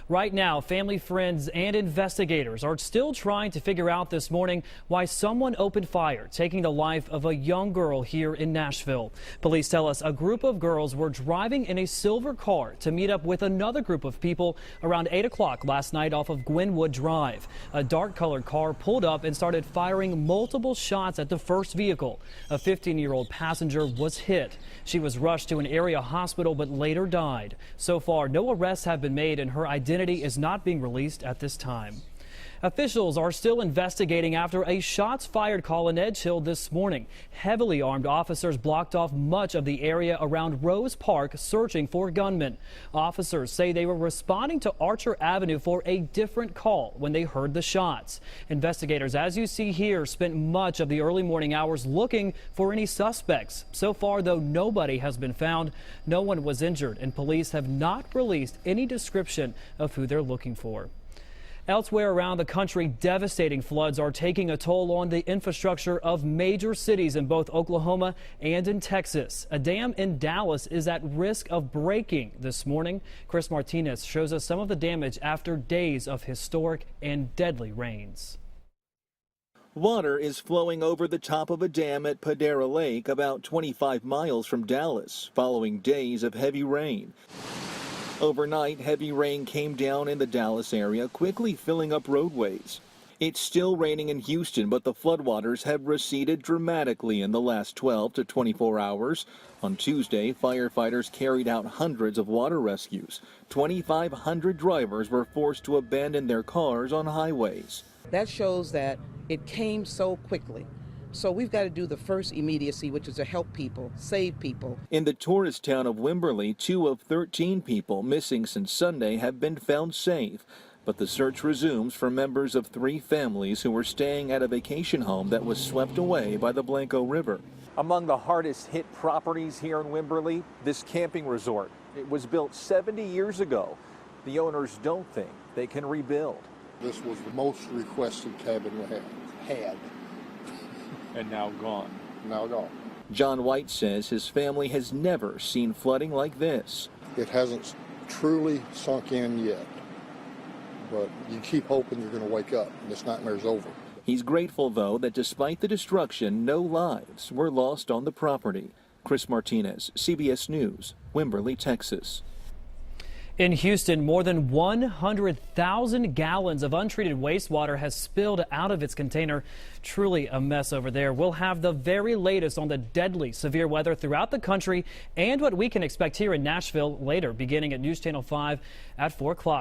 Right now, family, friends, and investigators are still trying to figure out this morning why someone opened fire, taking the life of a young girl here in Nashville. Police tell us a group of girls were driving in a silver car to meet up with another group of people around 8 o'clock last night off of Gwenwood Drive. A dark-colored car pulled up and started firing multiple shots at the first vehicle. A 15-year-old passenger was hit. She was rushed to an area hospital but later died. So far, no arrests have been made, and her identity is not being released at this time. Officials are still investigating after a shots fired call in Edge Hill this morning. Heavily armed officers blocked off much of the area around Rose Park searching for gunmen. Officers say they were responding to Archer Avenue for a different call when they heard the shots. Investigators, as you see here, spent much of the early morning hours looking for any suspects. So far, though, nobody has been found. No one was injured, and police have not released any description of who they're looking for. Elsewhere around the country, devastating floods are taking a toll on the infrastructure of major cities in both Oklahoma and in Texas. A dam in Dallas is at risk of breaking this morning. Chris Martinez shows us some of the damage after days of historic and deadly rains. Water is flowing over the top of a dam at Padera Lake, about 25 miles from Dallas, following days of heavy rain. Overnight, heavy rain came down in the Dallas area, quickly filling up roadways. It's still raining in Houston, but the floodwaters have receded dramatically in the last 12 to 24 hours. On Tuesday, firefighters carried out hundreds of water rescues. 2,500 drivers were forced to abandon their cars on highways. That shows that it came so quickly. So we've got to do the first immediacy, which is to help people, save people. In the tourist town of Wimberley, 2 of 13 people missing since Sunday have been found safe. But the search resumes for members of 3 families who were staying at a vacation home that was swept away by the Blanco River. Among the hardest hit properties here in Wimberley, this camping resort. It was built 70 years ago. The owners don't think they can rebuild. This was the most requested cabin we had. And now gone. Now gone. John White says his family has never seen flooding like this. It hasn't truly sunk in yet, but you keep hoping you're going to wake up and this nightmare's over. He's grateful, though, that despite the destruction, no lives were lost on the property. Chris Martinez, CBS News, Wimberley, Texas. In Houston, more than 100,000 gallons of untreated wastewater has spilled out of its container. Truly a mess over there. We'll have the very latest on the deadly severe weather throughout the country and what we can expect here in Nashville later, beginning at News Channel 5 at 4 o'clock.